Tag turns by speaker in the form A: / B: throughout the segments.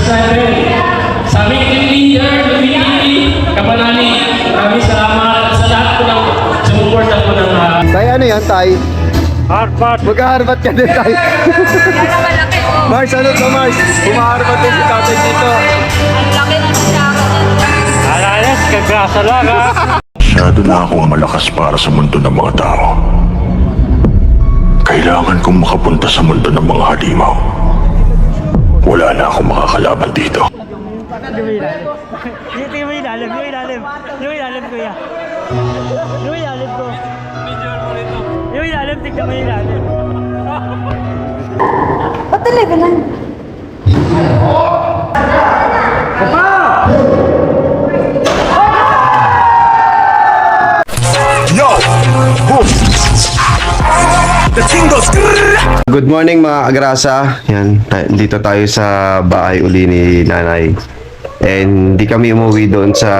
A: First time sa aming team leader, Lumini, Kapanani, maraming salamat sa lahat po ng sumuporta po ng
B: Tay, ano yan, Tay?
A: Harvard.
B: Magkaharbat ka din, Tay. Mars, ano to, Mars? Humaharbat din si tatay dito.
C: Ang laki ng siyaka niya.
A: Alalas, kagrasa lang ha.
D: Masyado na akong malakas para sa mundo ng mga tao. Kailangan kong makapunta sa mundo ng mga halimaw. Wala na akong makakalaban dito.
E: Yung ilalim, kuya. Yung ilalim ko. Yung ilalim, tignan mo yung ilalim.
C: Ba't talaga lang?
B: Good morning mga agrasa. Yan, dito tayo sa bahay uli ni Nanay. And hindi kami umuwi doon sa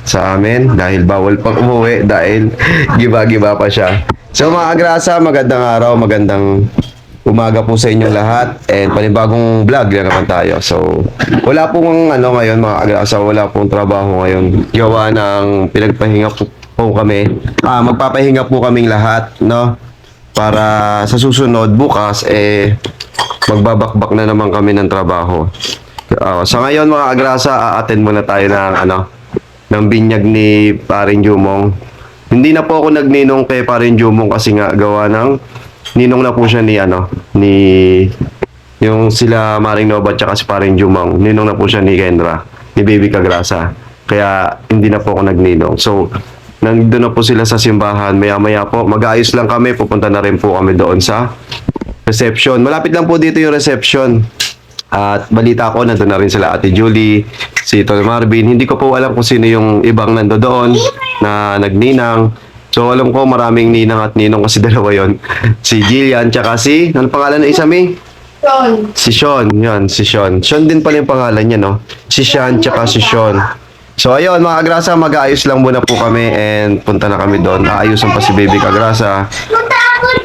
B: sa amin dahil bawal pang umuwi dahil giba-giba pa siya. So mga agrasa, magandang araw, magandang umaga po sa inyong lahat and panibagong vlog na naman tayo. So wala pong ngayon mga agrasa, wala pong trabaho ngayon. Gawa ng pinagpahinga po kami. Magpapahinga po kaming lahat, no? Para sa susunod bukas magbabakbak na naman kami ng trabaho. Sa ngayon mga agrasa, a-attend muna tayo ng binyag ni Paring Jumong. Hindi na po ako nagninong kay Paring Jumong kasi nga gawa ng ninong na po siya ni yung sila Maring Nova at si Paring Jumong. Ninong na po siya ni Kendra, ni Baby Kagrasa. Kaya hindi na po ako nagninong. So nandun na po sila sa simbahan. Maya-maya po, mag-aayos lang kami. Pupunta na rin po kami doon sa reception. Malapit lang po dito yung reception. At balita ko, nandun na rin sila Ate Julie, si Tol Marvin. Hindi ko po alam kung sino yung ibang nando doon na nagninang. So alam ko maraming ninang at ninong kasi dalawa yon. Si Jillian, tsaka si, ano pangalan na isa, May?
C: Sean.
B: Si Sean, yun, si Sean. Sean din pala yung pangalan niya, no? Si Sean, tsaka si Sean. So ayun mga Kagrasa, mag-aayos lang muna po kami and punta na kami doon. Aayusan pa si Baby Kagrasa.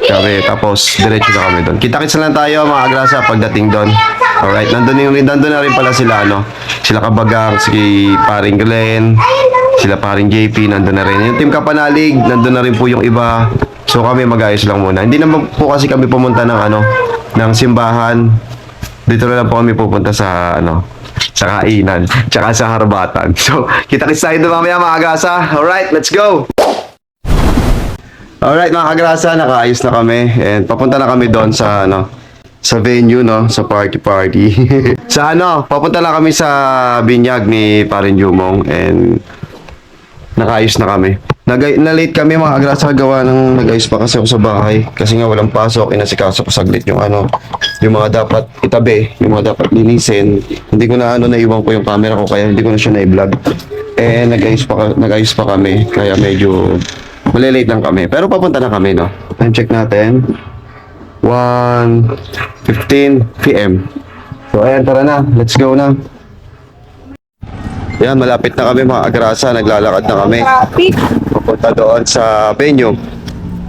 B: Kami, tapos diretso na kami doon. Kita-kits na lang tayo mga Kagrasa pagdating doon. Alright, nandun na rin pala sila, sila Kabagang, si Paring Glenn, sila Paring JP, nandun na rin. Yung Team Kapanalig, nandun na rin po yung iba. So kami mag-aayos lang muna. Hindi naman po kasi kami pumunta ng simbahan. Dito na lang po kami pupunta sa sa kainan, tsaka sa harbatan. So, kita-kits tayo doon mamaya mga Kagrasa. Alright, let's go! Alright mga Kagrasa, nakaayos na kami and papunta na kami doon sa sa venue, sa party. Papunta na kami sa binyag ni Paring Jumong and nakaayos na kami. Na-late kami mga Kagrasa, gawa ng nag-ayos pa kasi ako sa bahay kasi nga walang pasok. Inasikaso ko saglit yung mga dapat itabi, yung mga dapat linisin. Hindi ko na naiwan ko yung camera ko kaya hindi ko na siya na-vlog. Nag-ayos pa kami kaya medyo malilate lang kami. Pero papunta na kami, Time check natin. 1:15 PM. So ayan, tara na. Let's go na. Yan, malapit na kami mga Kagrasa. Naglalakad na kami. Papunta doon sa venue.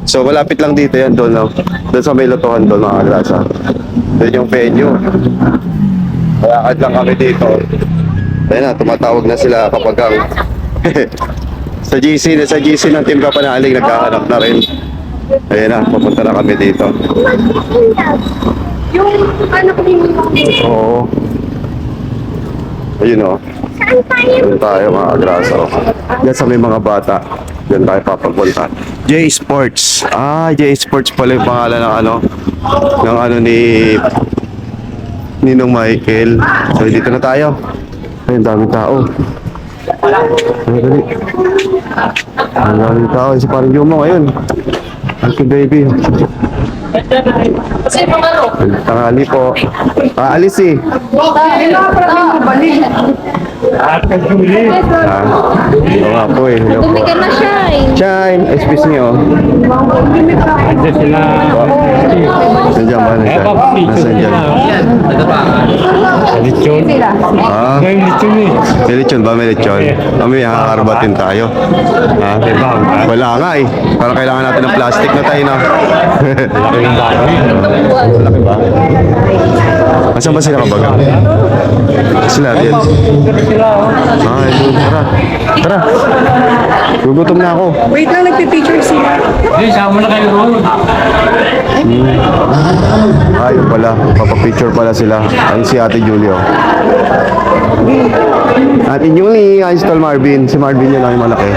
B: So malapit lang dito yan doon, doon sa may lotohan doon mga Kagrasa. Doon yung venue. Malakad lang kami dito. Ayan na, tumatawag na sila Kabagang. sa GC ng Team Kapanalig, nagkahanap na rin. Ayan na, papunta na kami dito.
C: Yung anak ni
B: Oo. Ayun o.
C: Saan tayo?
B: Doon tayo mga Kagrasa. Diyan sa may mga bata. Diyan tayo papapunta. J Sports. J Sports pala yung pangalan ng ni Ninong Michael. So dito na tayo. Ayun, daming tao. Ang daming tao. Si Paring Jumong ngayon. Thank you, baby. Tangali po. Alis eh. Oo nga po eh. Hello po.
C: Bumigyan na siya
B: Shine. Excuse me oh.
A: Ito sila.
B: Nandiyan ba na siya? Nasaan dyan?
E: Lechon.
B: Ah,
E: May lechon eh.
B: may lechon ba? May lechon? Kami, hakarbatin tayo. Ha? Wala nga eh. Parang kailangan natin ng plastic na tayo na. Malaki ba? Asan ba sila kabaga? Sila, yan. Ah, ito. Tara. Tara. Gugutom na ako.
C: Wait lang, nagpipicture siya.
A: Hindi, sama na kayo roon.
B: Ayun pala. Papapicture pala sila. Ang si Ate Julio. Ate Julie, ay si Tol Marvin. Si Marvin yun lang yung malaki.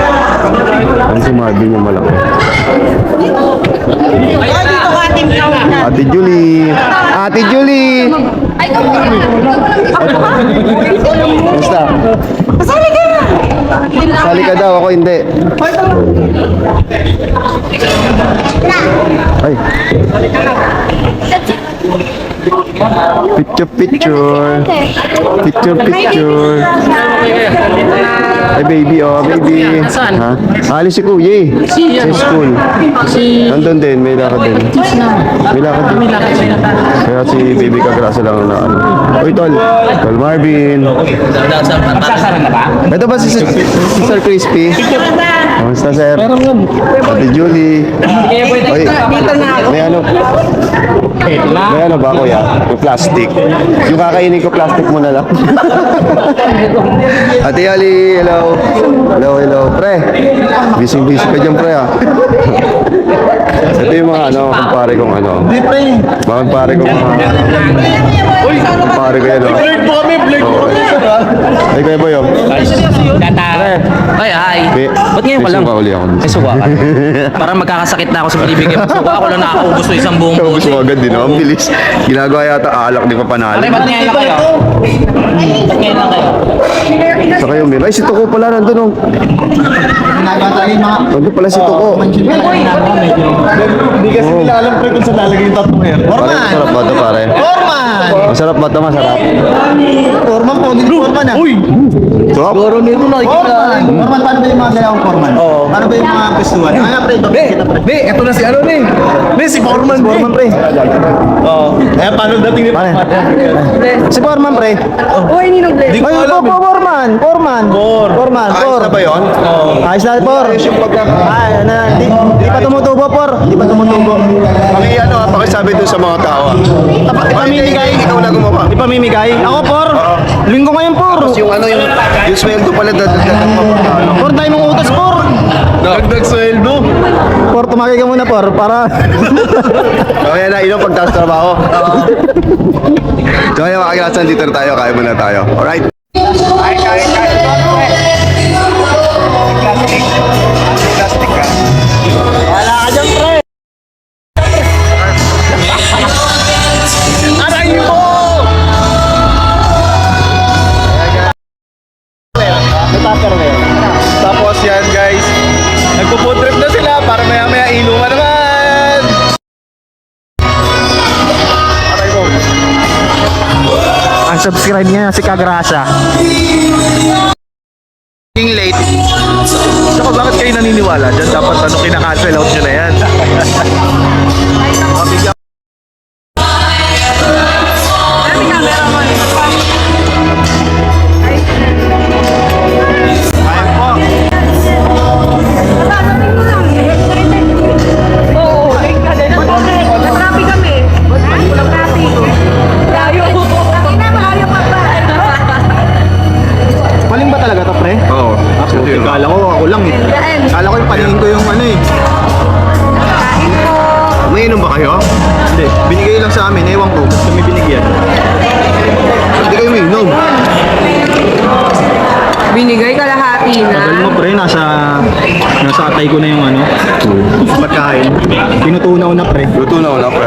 B: Ang si Marvin yung malaki. Ate Julie. Ate Julie.
C: Ay, ikaw mo.
B: Basta.
C: Pasali ka!
B: Sali ka daw, ako hindi. Ay. Picture, picture. Picture, picture. Ay, baby, oh, baby. Ha? Alis si Kuya eh. Sa school. Nandun din, may lakad din. May lakad din. Kaya si baby Kagrasa lang na ano. Uy, Tol. Tol Marvin.
A: Magsasara na ba?
B: Ito ba si Sir Crispy? Kamusta, sir? Ate Julie. Oy, may ano? May ano ba, kuya? Yung plastic. Yung kakainin ko, plastic mo na lang. Ate Ali, hello. Hello, hello. Pre, busy-busy ka dyan, pre, ah. Ito yung mga ano, kumpare kong ano. Hindi, pre. Mga kumpare kong mga... Kumpare ko yan, oh. Blake po kami, Blake po kami. Ay, kaya ba yun?
F: Pre. Ay, ay. Ba't ngayon pa lang?
B: May suka uli ako.
F: Ay, suka ka. Parang magkakasakit na ako sa binibigay mo. Suka ako lang nakakaubos ko isang buong
B: Ubus
F: bote.
B: mo agad din, oh. Ang bilis. Ginagawa yata alak, di pa panalo.
F: Pare, ba't ngayon lang kayo? Ba't ngayon lang kayo?
B: Saka yung meal. Ay, si Tuko pala nandun, oh. Nandun pala si Tuko.
G: Hindi kasi nila alam pre kung saan lalagay yung tattoo hair.
B: Pare, masarap ba ito, pare?
G: Forman!
B: Masarap ba ito? Masarap.
G: Forman po, hindi Forman ah. Uy!
B: Sarap.
G: Forman! Forman, paano ba yung mga dalawang Forman? Oo. Paano ba yung mga gustuhan? Ano pre, ito kita pre. Be, ito na si ano ni. Be, si Forman. Forman pre. Oo. Eh, paano dating ni Forman?
B: Si Foreman, pre.
C: Uy, ninong bless.
G: Hindi ko alam.
B: Foreman. Foreman. Foreman.
G: Ayos na ba yun?
B: Ayos na, Por. Ay, di pa tumutubo, Por. Di pa tumutubo.
G: Ano, pakisabi dun sa mga tao ah.
B: Ipamimigay.
G: Ikaw na gumawa.
B: Ipamimigay. Ako, Por. Linggo ngayon, Por.
G: Yung ano yung sweldo pala dadagdagan pa pa.
B: Por, tayo mong utas, Por.
G: Dagdag sweldo.
B: Por, tumagay ka muna, Por. Para...
G: Kaya na, ino pagtaas trabaho.
B: So, kaya mga kailangan dito na tayo. Kaya muna tayo. Alright?
G: Tapos yan guys, nagpo-food trip na sila para maya-maya inuman naman. Aray ko.
E: Unsubscribe niya si Kagrasa.
G: Being late. Saka bakit kayo naniniwala dyan? Dapat ano, kinakancel out nyo na yan. Mabigyan. Ayun po.
C: Nag-traffic kami. Nag-traffic. Layo. Ina, malayo pa ba?
G: Maling ba talaga to, pre? Oo. Actually, kala ko ako lang eh. Kala ko yung paningin ko yung ano eh.
C: Kain po.
G: Umiinom ba kayo? Hindi. Binigay lang sa amin. Ewan ko. Ba't kami binigyan? Hindi kayo umiinom.
C: Binigay kalahati na.
G: Tagal mo pre, nasa atay ko na yung ano. Pagkain. Tinutunaw na pre.
B: Luto na wala, pre.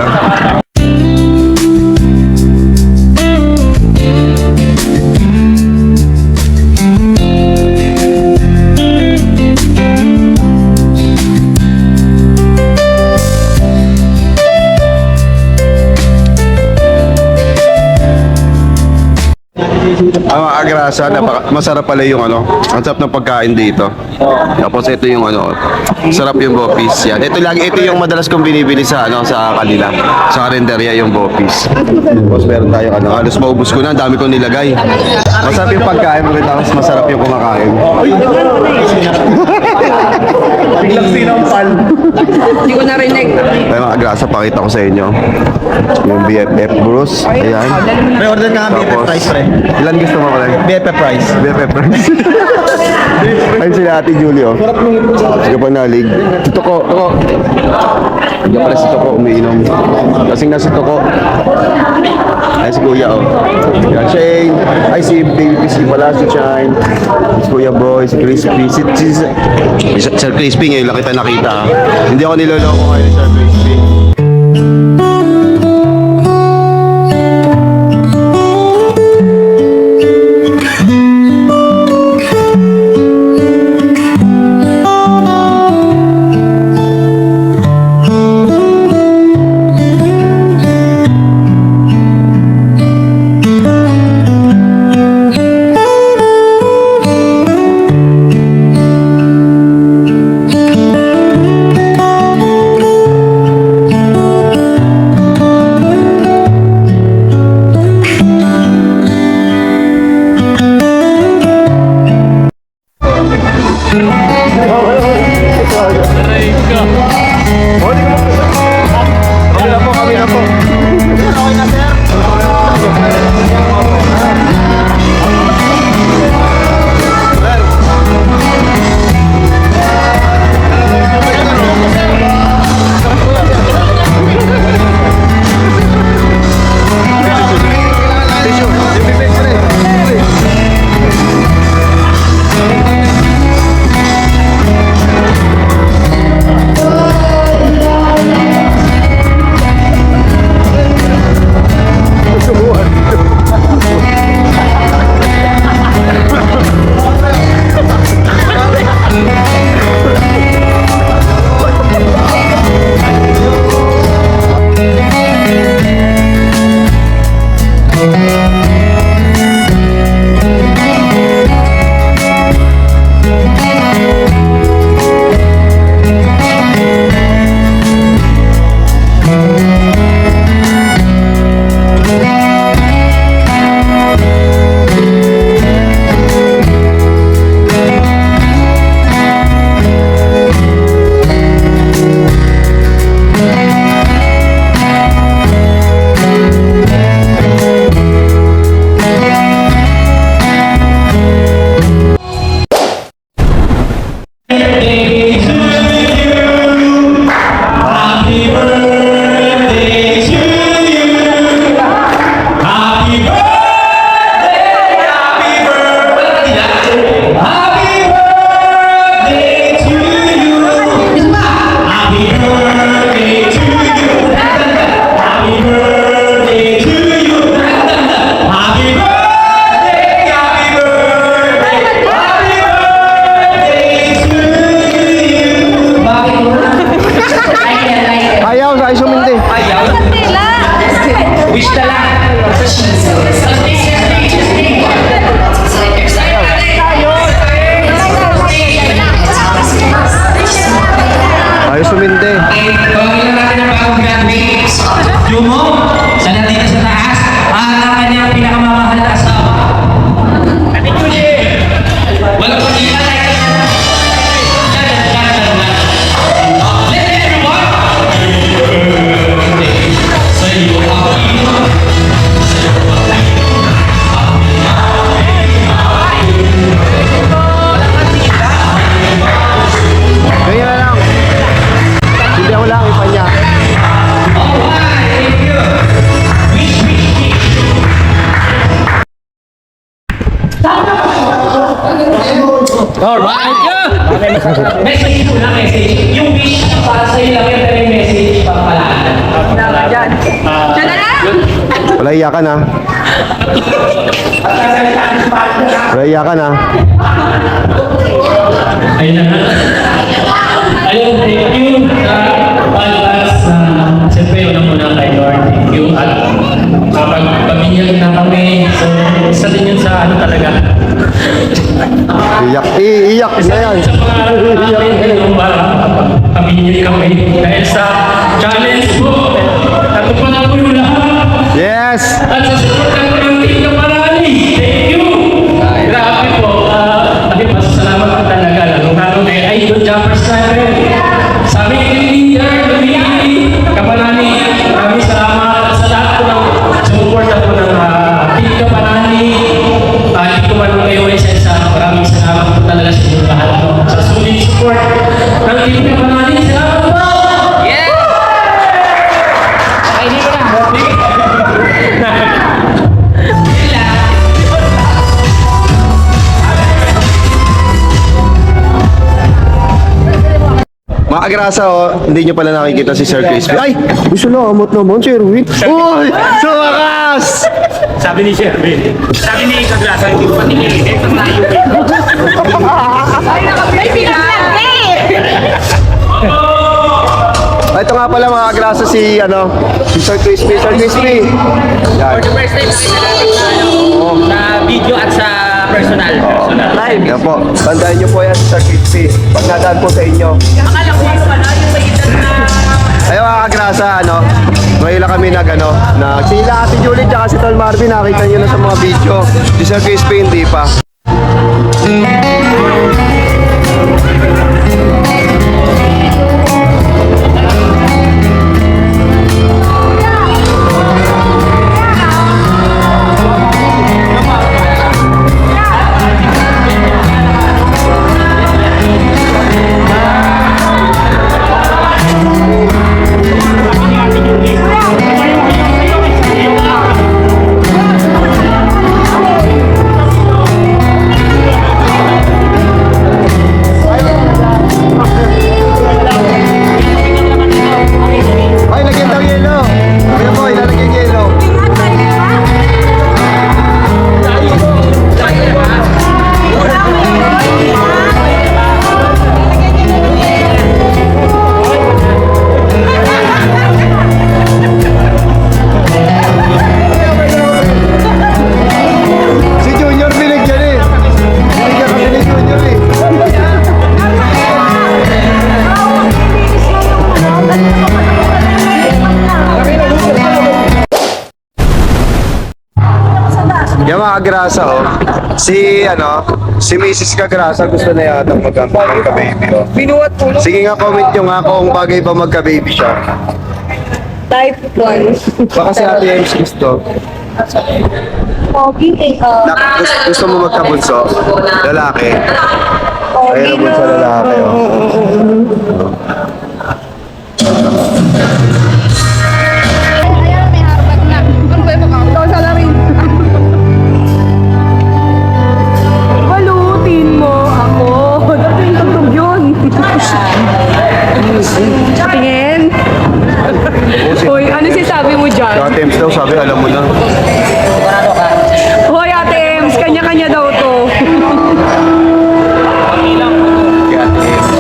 B: Ang agrasa, masarap pala yung ano. Ang sarap ng pagkain dito. Tapos ito yung ano, sarap yung bopis. Yan. Ito yung madalas kong binibili sa ano sa kanila. Sa karinderya yung bopis. Tapos meron tayong ano, halos maubos ko na, ang dami kong nilagay. Masarap yung pagkain mo rin, tapos masarap yung kumakain.
G: Biglang sinampal.
C: Hindi ko narinig.
B: Kaya mga agrasa, pakita ko sa inyo. Yung BFF Bruce. Ayan.
G: May order ka nga BFF price, pre.
B: Ilan gusto mo pala?
G: BFF price.
B: BFF Price. Ayun sila Ate Julie, oh. Sige pa nalig. Si Toko. Diyan pala si Toko umiinom. Kasing nasa Toko. Ay, si Kuya, oh. Yan, Shane. Ay, si Baby PC pala, si Shine. Si Kuya Boy, si Crispy. Si Sir Crispy, ngayon lang kita nakita, ha. Hindi ako niloloko ngayon ni Sir Crispy. Ayos sumindi.
A: Okay, tawagin na natin ang bagong graduates. Jumo, siya nandito sa taas. Ang kanyang pinakamamahal na asawa. Ate Julie! Walang pagkita like it. Let everyone! Say you happy.
B: Ganyan na lang. Hindi ako lang ipa niya.
A: Alright! Message ko na message. Yung wish para sa iyo lang yung pero yung message para palaan.
C: Diyan na lang!
B: Wala iyakan, ha. Wala iyakan, ha.
A: Ayun na nga. Ayun, thank you sa advance. Siyempre, una muna kay Lord. Thank you. At kapag pamilya na kami So, isa din yun sa ano talaga.
B: Iiyak na yan.
A: Sa mga natin, yung pamilya kami. Dahil sa challenge po, natupad na po yung lahat.
B: Yes!
A: At sa support ng Team Kapanani, thank you! Grabe po, pasasalamat po talaga. Lalong-lalo kay Idol Jumper Sniper. Sa aming leader, Lumili, Kapanani, maraming salamat sa lahat po ng support na po ng Team Kapanani. Hindi ko man kayo isa-isa. Maraming salamat po talaga sa inyong lahat. Sa sulit support ng Team Kapanani. Salamat po!
B: Mga agrasa, hindi nyo pala nakikita si Sir Crispy. Ay! Gusto na, amot naman, Sir Erwin. Uy! Sa wakas!
A: Sabi ni Sherwin, sabi ni Kagrasa, hindi ko patingin, ito tayo.
C: May pinag-lagay!
B: Ito nga pala mga agrasa si Sir Crispy. Sir Crispy. Yan.
F: First time nakita natin sa video at sa personal.
B: Live. Yan po. Tandaan nyo po yan si Sir Crispy. Pag nadaan po sa inyo.
C: Akala ko yung pala, yung sa edad na...
B: Ayun mga agrasa, ngayon lang kami sila Ate Julie tsaka si Tol Marvin, nakita nyo na sa mga video. Si Sir Crispy hindi pa. Ay, lagyan daw yelo. Ayun po, ilalagay yung yelo. Si Junior binigyan eh. Binigyan kami ni Junior eh. Yung mga agrasa si Mrs. Kagrasa gusto na yata magka-baby
C: Binuhat po.
B: Sige nga, comment nyo nga kung bagay ba magka-baby siya.
C: Type 1.
B: Baka si Ate Ems gusto.
C: Pogi eh.
B: Gusto mo magkabunso? Lalaki. Ayun ang bunso lalaki.
C: Ayan, may harapan na. Ano ba yung makakatawa sa larin? Balutin mo ako. Dati yung tugtog yun. Tingin. Hoy, ano sinasabi mo dyan?
B: Si Ate Ems daw sabi, alam mo na.
C: Hoy, Ate Ems, kanya-kanya daw to.
B: Si Ate Ems.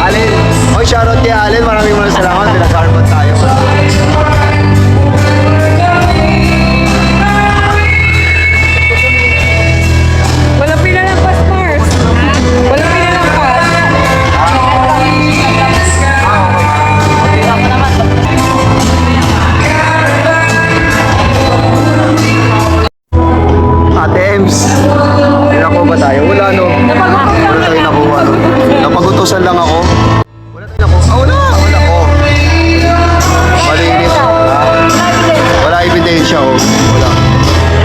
B: Alin. Oy, shoutout kay Alin. Maraming salamat. Pinag-carbon tayo.
C: Walang pinalampas, Mars. Walang pinalampas.
B: Ate Ems. Nakuha ba tayo? Wala Wala tayo nakuha Napagutusan lang ako. Wala tayo nakuha. Wala ko. Malinis. Wala ebidensya ko.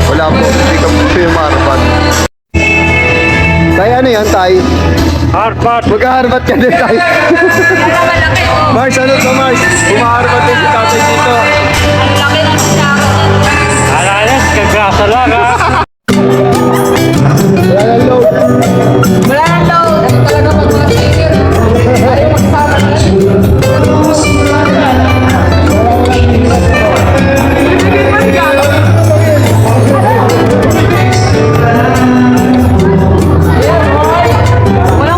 B: Wala po. Hindi ka po yung maharapan. Tay, ano yan, Tay? Harbat. Magkaharbat ka din, Tay. Mars, ano to, Mars? Bumaharbat din si Tatay dito.
A: Alalas, Kagrasa lang ha!
B: Wala lang load.
C: Wala nang load. Ano talaga mag-matigil? Ayaw magsama na. Wala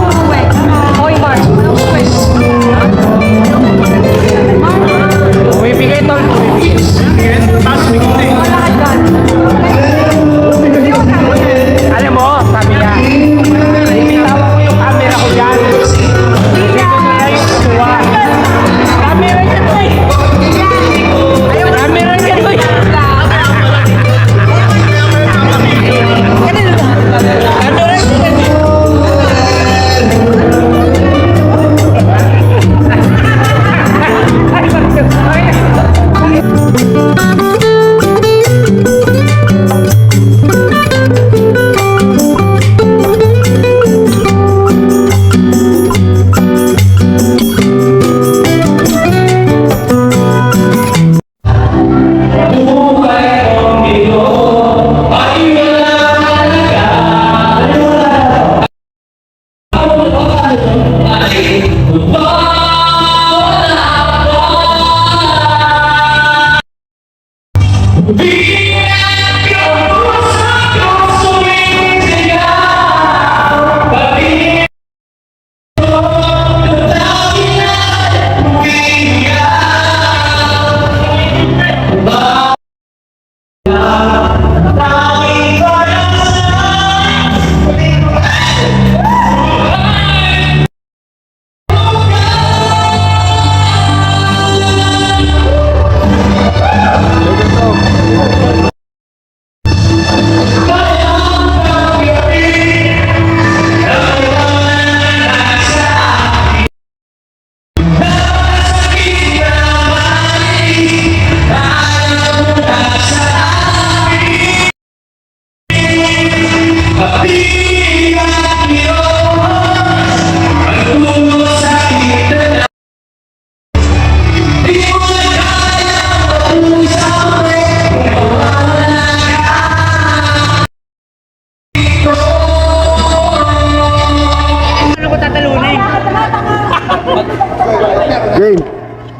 B: Game.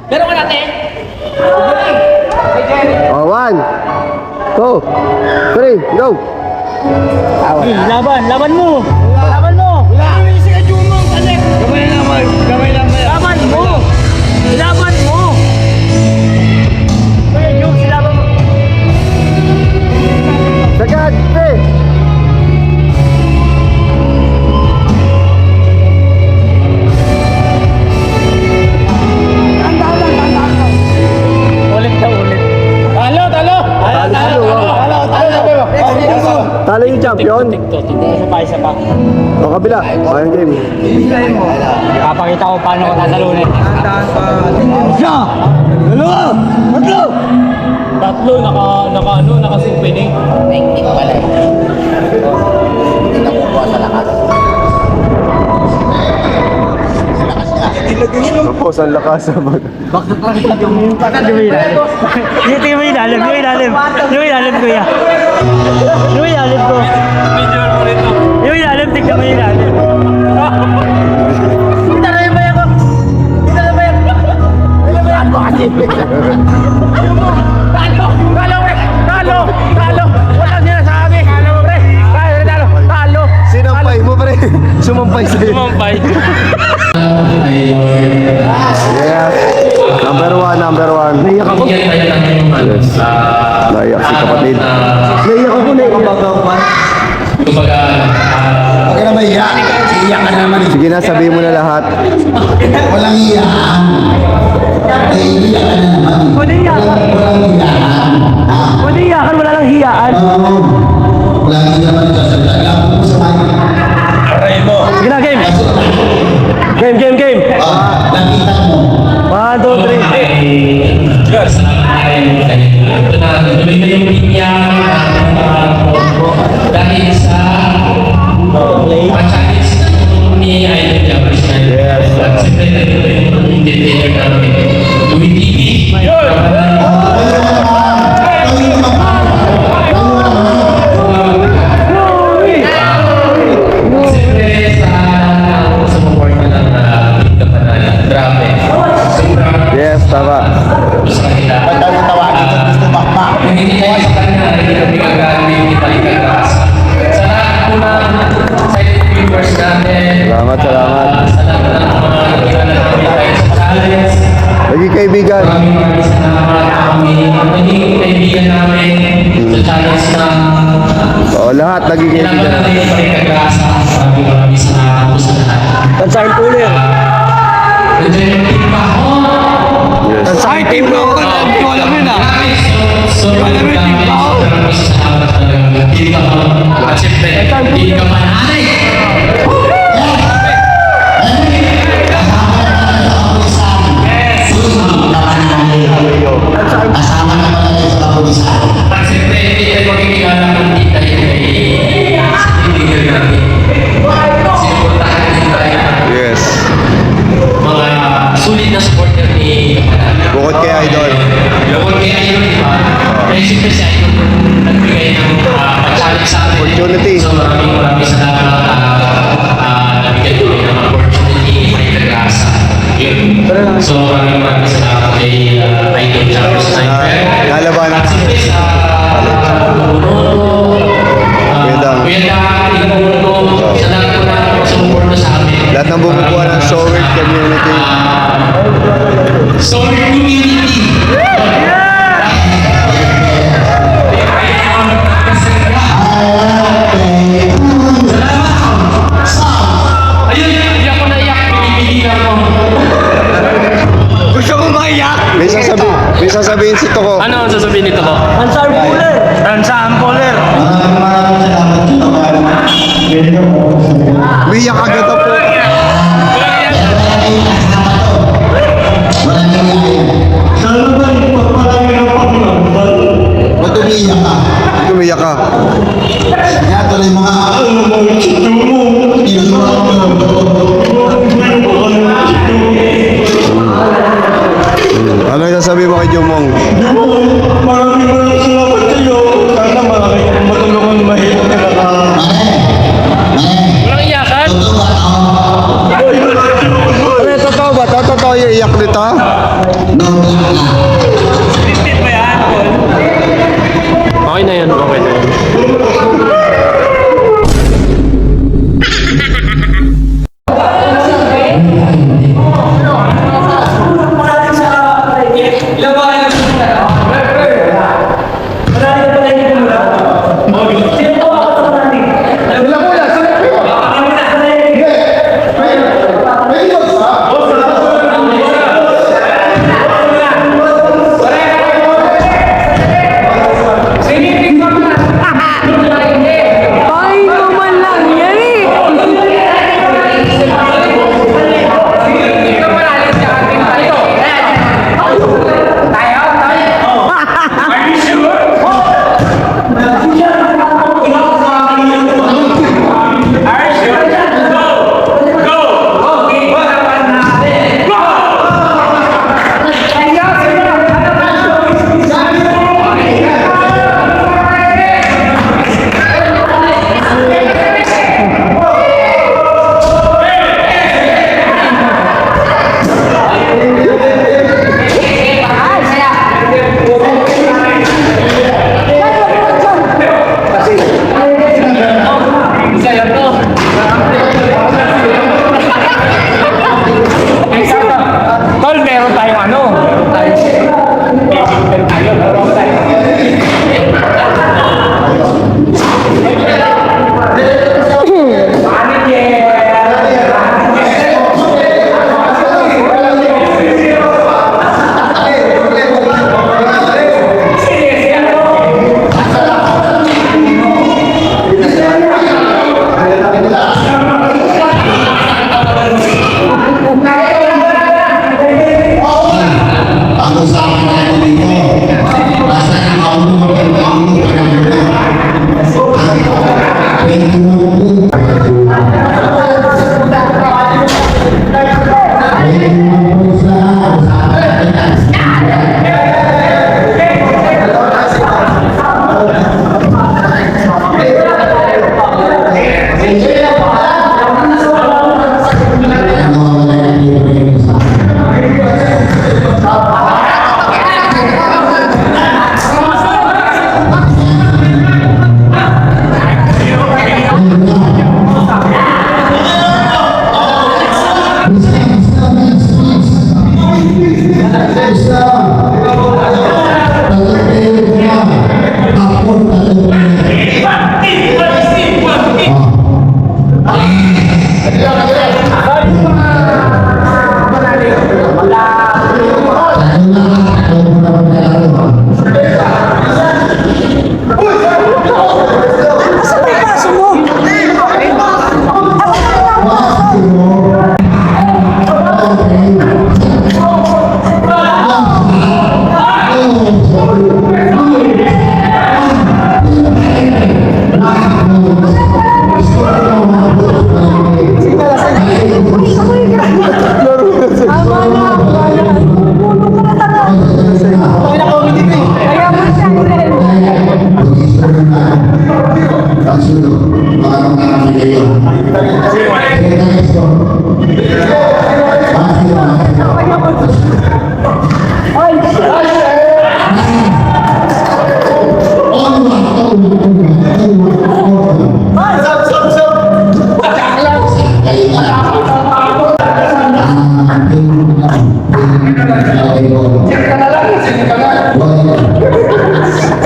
F: Meron ka natin?
B: Oh, 1, 2, 3, go!
E: Laban, laban mo! Laban mo! Gamay lang. Laban mo! Laban mo! Kuya Jung, silaban mo!
B: Sagad, pre!
E: Ulit na ulit.
B: Talo yung champion.
E: Isa pa.
B: O, kabila. Ayun, game.
E: Papakita ko paano ko tatalunin. Tatlo, nakasupining.
B: Tapos, ang lakas sa mag...
E: Dito yung ilalim, yung ilalim kuya. Yung ilalim ko. Yung ilalim, tignan mo yung ilalim. Kita na yung bayan ko. Kita na yung bayan ko. Bayan ko kasi. Talo. Walang sinasabi. Talo.
B: Sinampay mo, pre. Sumampay sa'yo. Yes. Number one.
A: Naiyak ako.
B: Naiyak si kapatid.
G: Naiyak ako na
A: Kumbaga,
G: Huwag ka na maiyak. Iyak ka na naman.
B: Sige na, sabihin mo na lahat.
G: Walang iyaan. Iyak ka na naman. Walang iyaan.
E: Pwede iyakan, wala lang hiyaan.
G: Walang iyaan naman ito. Alam mo sa mga.
E: Sige na, game. Game.
G: Nakita mo.
E: 1, 2, 3.
A: ito na, tuloy na yung linya dahil sa challenge ni Idol Jabbers na at siyempre natuloy yung entertainer namin. Louie TV. Siyempre sa support na lang na Kapanan. Grabe. Sobrang
B: Yes, tama.
A: sa kanila. Kung hindi tayo sa kanila, hindi kami gagawin, hindi tayo gagawin. Sa lahat po ng silent viewers natin.
B: Salamat.
A: Sa lahat ng mga nakilala namin tayo sa challenge.
B: Naging kaibigan.
A: Maraming salamat kami. Naging kaibigan namin sa challenge na
B: Oo, lahat naging
A: kailangan
B: kaibigan.
A: natin yung parikagasa. Maraming salamat po sa lahat.
E: Tansahin po ulit.
A: Nandiyan yung team pa ako.
B: Yes.
E: Tansahin team mo. Alam mo na.
A: Maraming salamat talaga. Hindi ka pa. At siyempre, hindi ka pa nanay.
G: Kasama na pala tayo sa kapulisan.
A: At siyempre, hindi tayo makikilala kung hindi tayo ay kaibigan natin. Sinuportahan din tayo.
B: Yes.
A: Mga sulit na supporter ni Kapanan.
B: Bukod kay Idol.
A: Bukod kay Idol, di ba? Kaya siyempre si Idol nagbigay ng pag-challenge sa amin.
B: Opportunity.
A: So maraming salamat. Nabigyan ko rin ng opportunity may nag-asa. Yun. So maraming salamat kay Idol Jabbers Sniper.
B: Lalaban.
A: At siyempre sa Kuya Dang, Ibuno, sa lahat po na sumuporta sa amin.
B: Lahat ng bumubuo ng Soward community.
A: Sorry community. Ayun, hindi ako naiyak. Pinipigilan ko.
B: May sasabihin si Toko.
F: Ano ang sasabihin nito ko?
E: Tansahin puller. Tansahin puller.
G: Maraming salamat dito.
B: Umiyak agad ako.
G: Walang iyaan. Ba't umiiyak ka?
B: Umiyak ka.
G: Kaya tuloy mga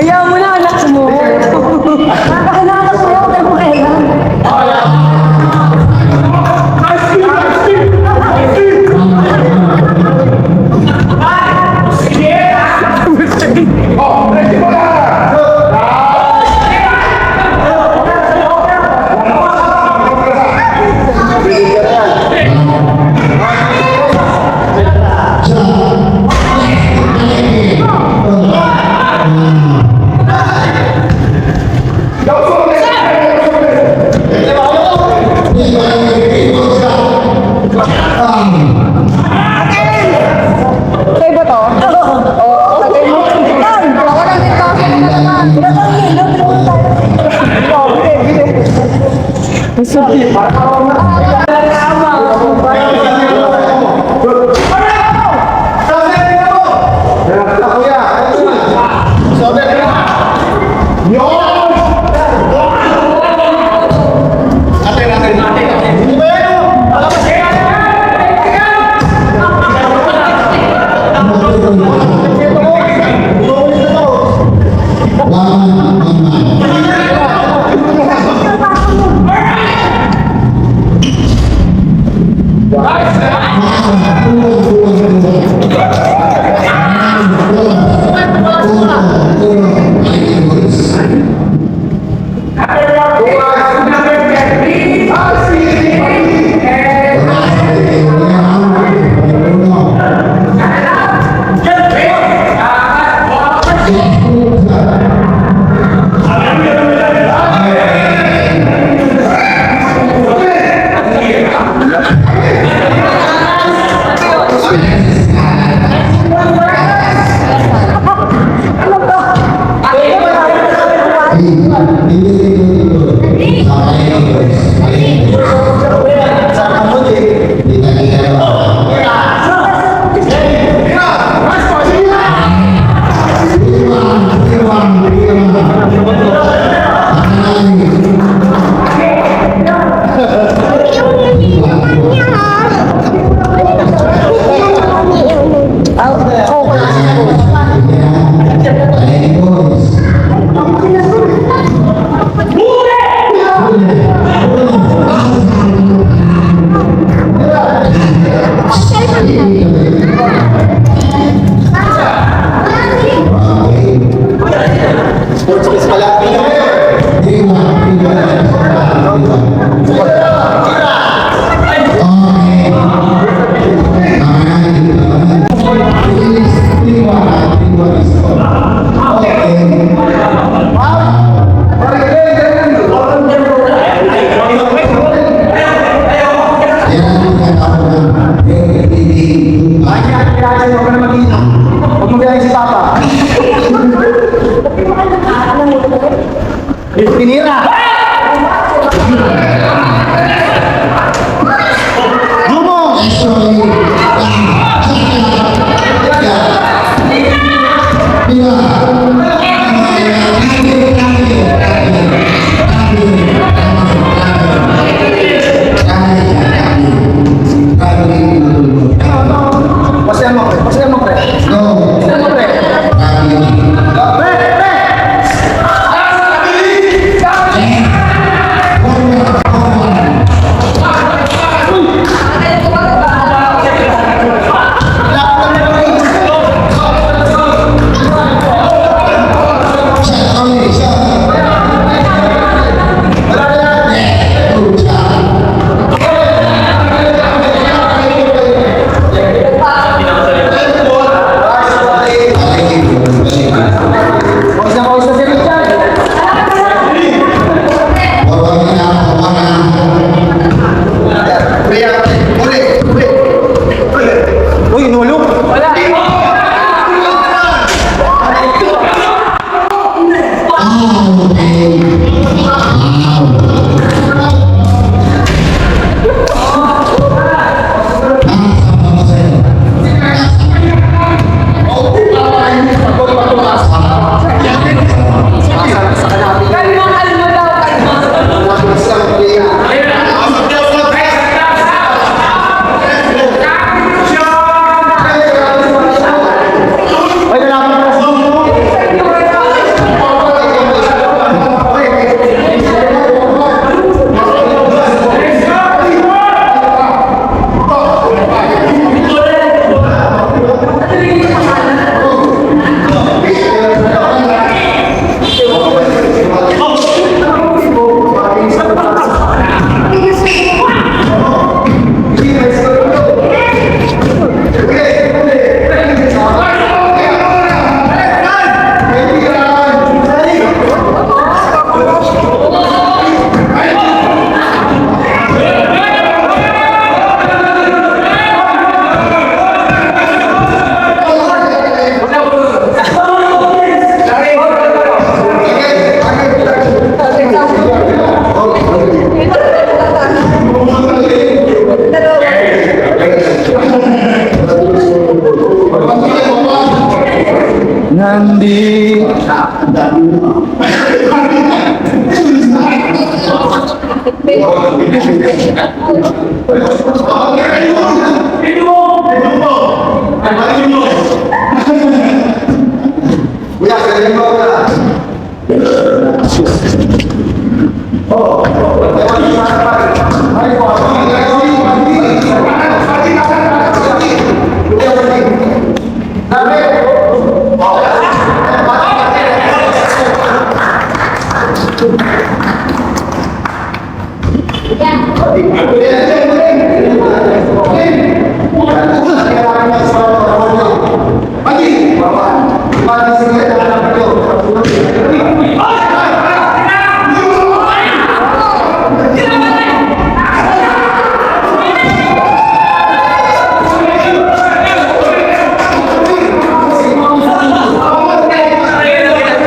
C: Ayaw mo na, anak mo. Anak mo, huwag mo kailan. Sa'yo ba to? Oo. Sagay mo. Tan! Wala dito. Wala naman. Wala tayo yelo.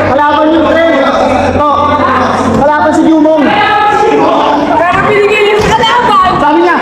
G: Kalaban yung pre. Ito. Kalaban si Jumong.
C: Pero binigay niyo sa kalaban!
G: Sabi niya.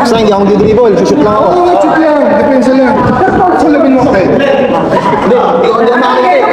G: Basta hindi akong didribble, shoot lang ako.
H: Oo, shoot lang. Depensa lang. Sulabin mo kayo.
G: Hindi ako makakita.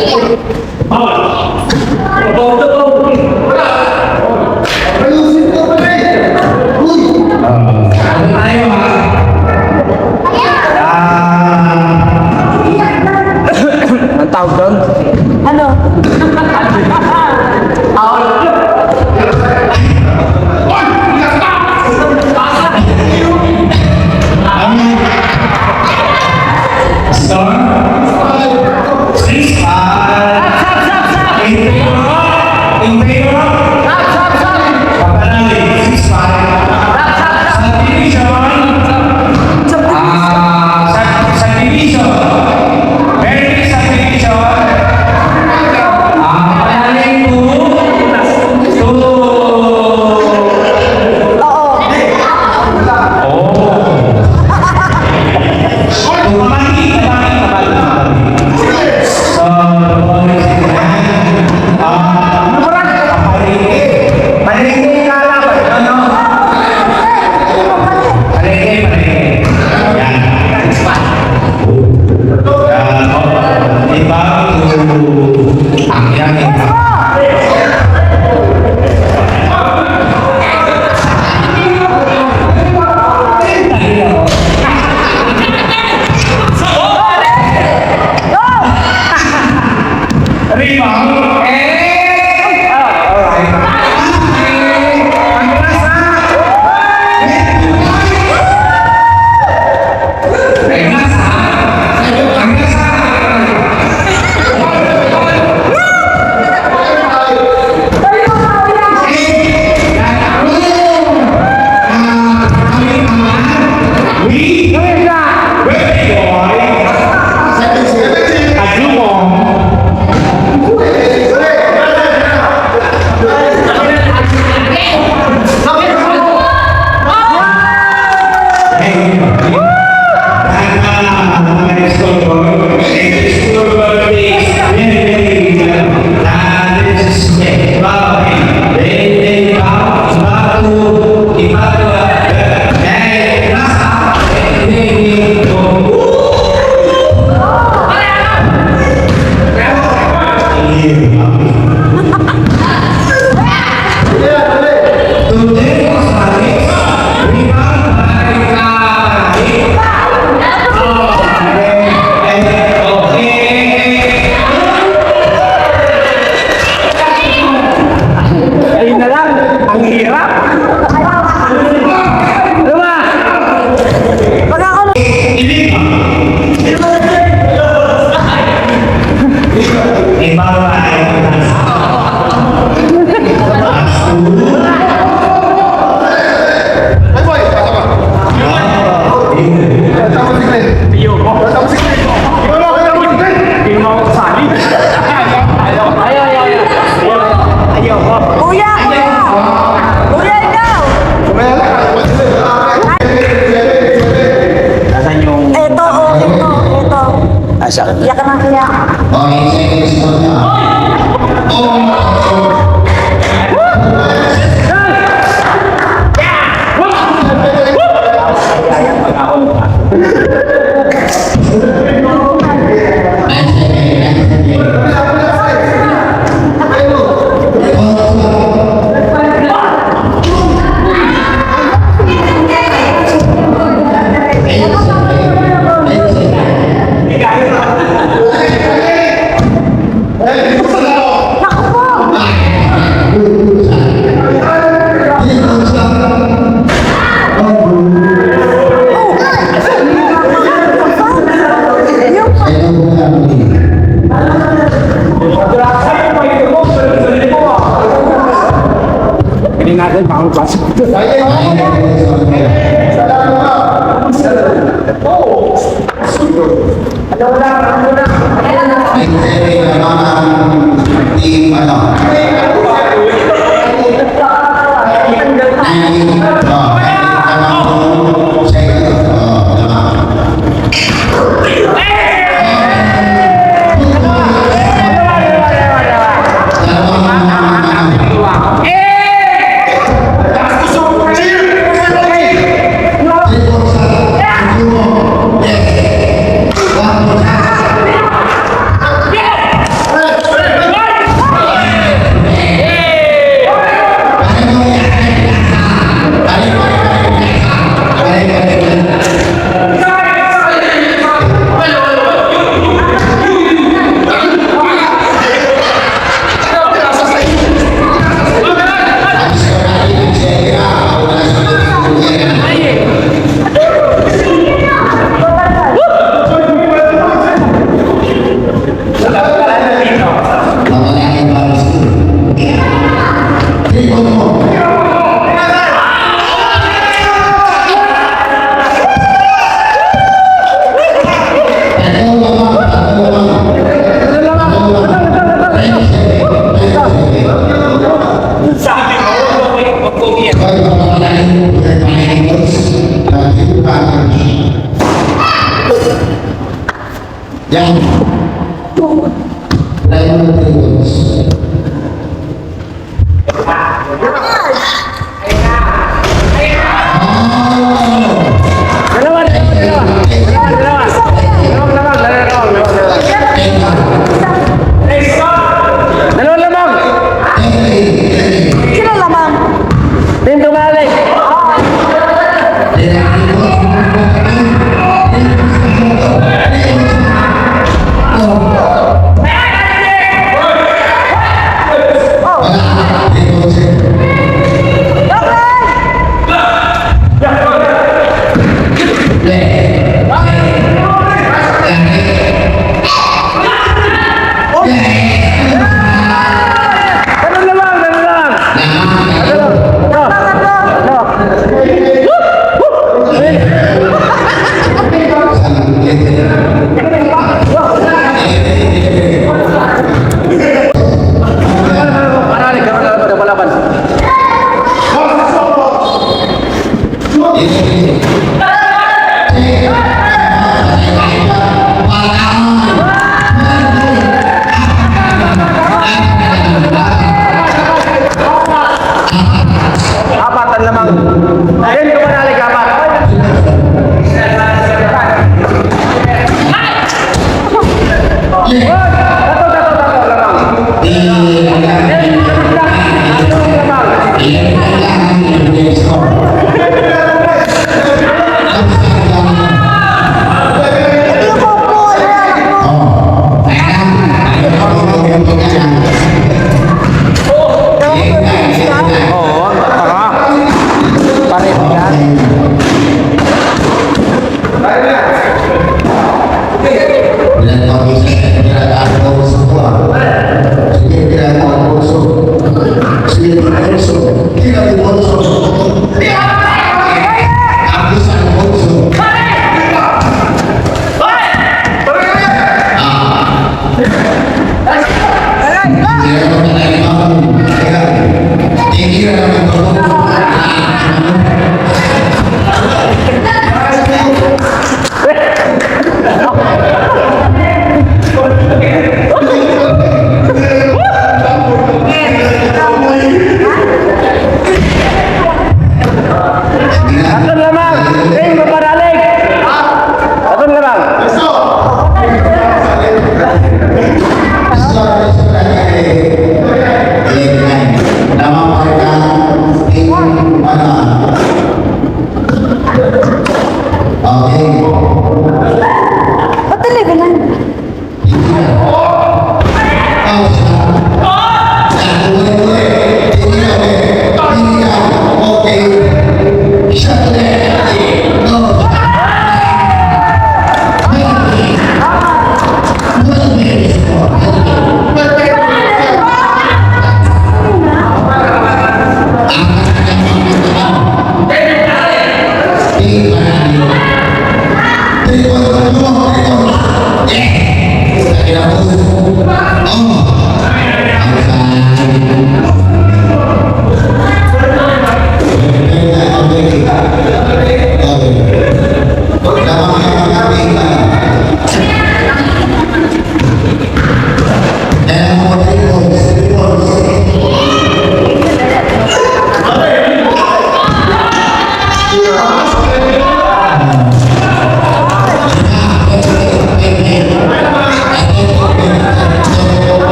A: Ano tayo ha?
F: Ang tawag doon?
C: Ano? Iyak ka na kaya. Sino lamang?
A: MVP!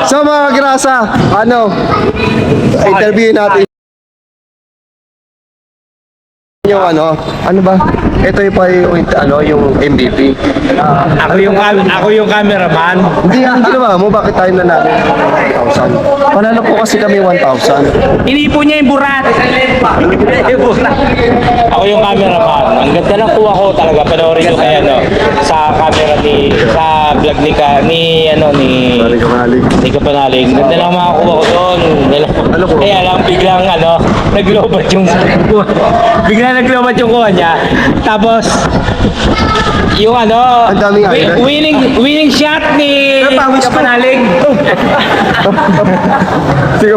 B: So mga grasa, interview natin yung ano ba? Ito yung pa yung MVP.
E: Ako yung cameraman.
B: Hindi naman mo, bakit tayo nanalo? 1,000. Panalo po kasi kami 1,000.
E: Inipo niya yung burat. Ako yung cameraman. Ang ganda ng kuha ko talaga. Panoorin ko kaya sa camera sa vlog ni Kapanalig. Ganda lang mga kuha ko doon. Kaya lang biglang naglobat yung naglobat yung kuha niya. Tapos yung
B: Ang daming
E: winning shot ni Kapanalig.
B: Sige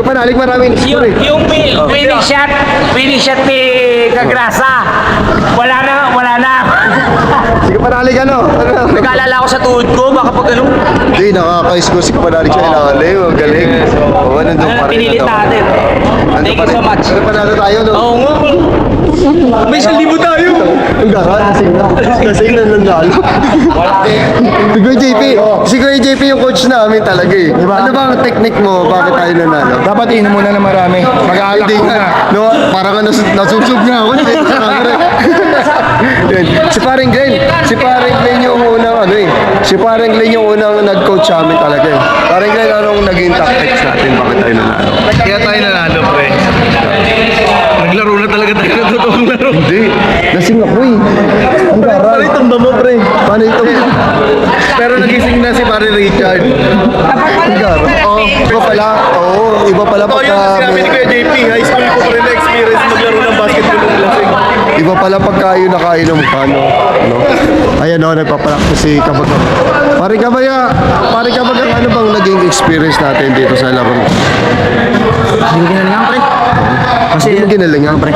B: panalig maraming
E: Yung winning shot ni Kagrasa. Wala na.
B: Sige panalig
F: Nag-aalala ako sa tuhod ko, baka pag ano.
B: Hindi, nakakais ko si panalig sa ilalim. Ang galing. Oo, nandun pa rin.
F: Pinilit natin. Thank you so much.
B: Ano panalo tayo, no?
F: Oo nga. May 1,000 tayo.
B: Ang gara, kasing nanalo. Si Kuya JP yung coach namin talaga eh. Ano ba ang technique mo? Bakit tayo nanalo?
H: Dapat inom muna na marami. Mag-aalak
B: Hindi
H: ko
B: nga.
H: na.
B: No, parang nasusog nga ako. Si Paring Glenn yung unang Si Paring Glenn yung unang nag-coach sa amin talaga eh. Paring Glenn, anong naging tactics natin? Bakit tayo nanalo?
G: Kaya tayo nanalo, pre. Naglaro na talaga tayo ng totoong laro.
B: Hindi. Lasing ako eh. Ang gara.
G: Paano itumba mo, pre?
B: Paano ito?
G: Pero nagising na si Pare Richard.
B: Ang gara. Iba pala. Iba pala
G: Ito yun, sinabi ni Kuya JP, high school ko pa rin na-experience maglaro ng basketball ng lasing.
B: Iba pala pagka yun nakainom ka, no? Ayan, nagpapalakto si Kabag. Pare Kabag, ano bang naging experience natin dito sa laro?
F: Hindi na lang, pre.
B: Kasi hindi mo ginalingan, pre.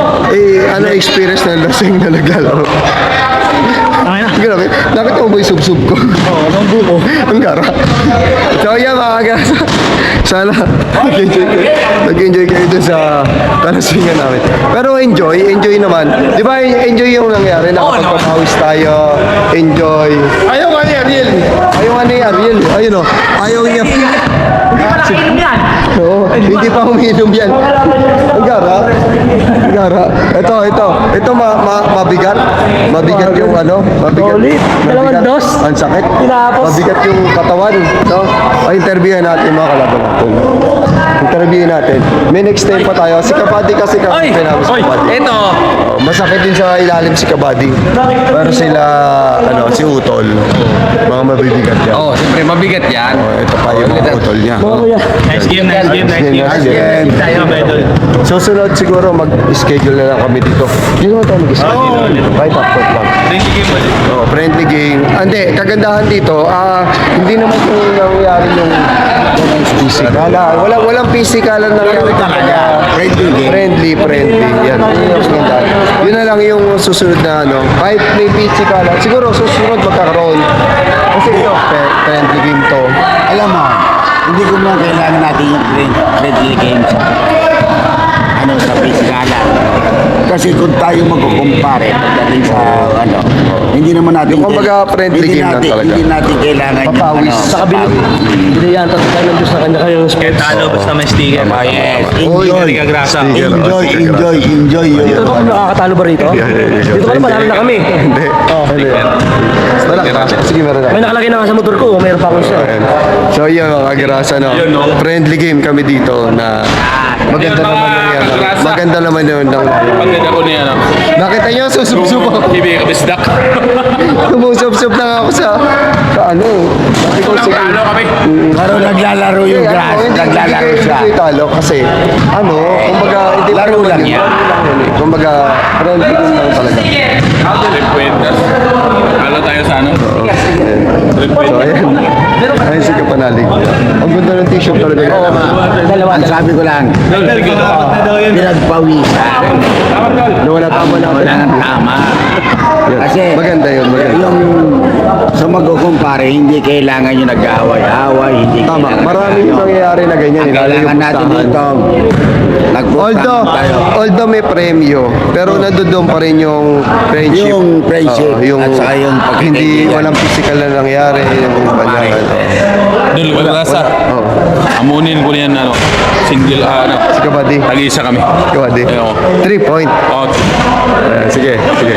B: Ano experience na lasing na naglalaro? Grabe, nakita mo ba yung sub-sub ko? Oo, ang buko. Ang gara. So yan mga kagasa. Sana nag-enjoy kayo dun sa kalasingan namin. Pero enjoy naman. Di ba enjoy yung nangyari? Nakapagpapawis tayo. Enjoy.
G: Ayaw nga ni Ariel.
B: Ayun o. Ayaw niya. Oo, hindi pa umiinom yan. Ang gara. Ito mabigat. Mabigat yung mabigat.
E: Dalawang dos.
B: Ang sakit.
E: Tinapos.
B: Mabigat yung katawan. No? Interviewin natin mga kalaban natin. Interviewin natin. May next time pa tayo. Si Kabady kasi kami namin si Kabady.
F: Eto.
B: Masakit din sa ilalim si Kabady. Pero sila, si Utol. Mga mabibigat yan.
F: Siyempre mabigat yan.
B: Ito pa yung mga Utol niya.
E: Nice game.
F: Tayo, medal.
B: Susunod siguro mag-schedule na lang kami dito. Hindi naman tayo mag-schedule dito. Kahit upload lang. Friendly game. Hindi, kagandahan dito, hindi naman yung nangyari yung physical. Walang physical ang nangyari talaga. Friendly. Yan. Yun na lang yung susunod na kahit may physical, siguro susunod magkakaroon. Kasi ito, friendly game to.
I: Alam mo, hindi ko naman kailangan natin yung friendly game sa pisikalan. Kasi kung tayo magkukumpare pagdating sa hindi naman natin
B: Yung kumbaga friendly game lang talaga.
I: Hindi natin kailangan
B: Papawis.
I: yung
E: Sa kabila. Binayaan tayo ng Diyos na kanya kayong
F: Kaya talo, basta may sticker.
I: Yes,
B: Uy,
I: enjoy yun.
E: Dito ba kami nakakatalo ba rito? Dito ba panalo na kami?
B: Hindi. Wala ka. Sige, meron na.
E: May nakalagay na nga sa motor ko. Mayroon pa akong siya.
B: So yun mga girasa, friendly game kami dito na maganda naman yung yan. Maganda naman yun.
F: Pagkanda ko niya,
B: Nakita nyo, susub-sub ako.
F: Ibig ka bisdak.
B: Sumusub-sub lang ako sa Sabi ko, sige.
F: kami.
I: Pero naglalaro yung grass, naglalaro siya.
B: Hindi talo kasi, kumbaga, hindi
I: Laro
B: pa
I: lang
B: naman
I: yan.
B: yun. Kumbaga, friendly game lang talaga.
F: Ano tayo sa ano?
B: So, ayan. Ayun si Kapanalig. Ang ganda ng t-shirt talaga.
I: Ang sabi ko lang, pinagpawisan.
B: Wala tama na.
I: Wala nang tama. Kasi
B: Maganda yun, maganda.
I: yung sa magkukumpare, hindi kailangan yung nag-aaway-away, hindi
B: Tama,
I: kailangan
B: maraming
I: tayo.
B: nangyayari na ganyan.
I: Ang
B: lalo
I: kailangan
B: yung
I: natin
B: pustahan.
I: dito,
B: Although may premyo, pero nandoon pa rin yung friendship.
I: Yung friendship
B: Oo,
I: at saka yung
B: hindi
I: pagkakaibigan.
B: walang physical na nangyari, yung
I: Pare.
B: banyagan.
J: Dul, rasa.
B: Oo.
J: Amunin ko yan, single,
B: Si Kabady.
J: tag-isa kami.
B: Kabady.
J: Ayoko.
B: 3 point.
J: Oh,
B: Sige, sige.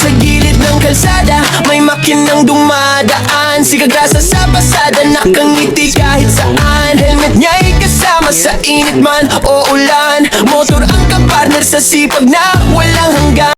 K: Sa gilid ng kalsada may makinang dumadaan. Si Kagrasa sa pasada nakangiti kahit saan. Helmet niya'y kasama sa init man o ulan. Motor ang kapartner sa sipag na walang hanggan.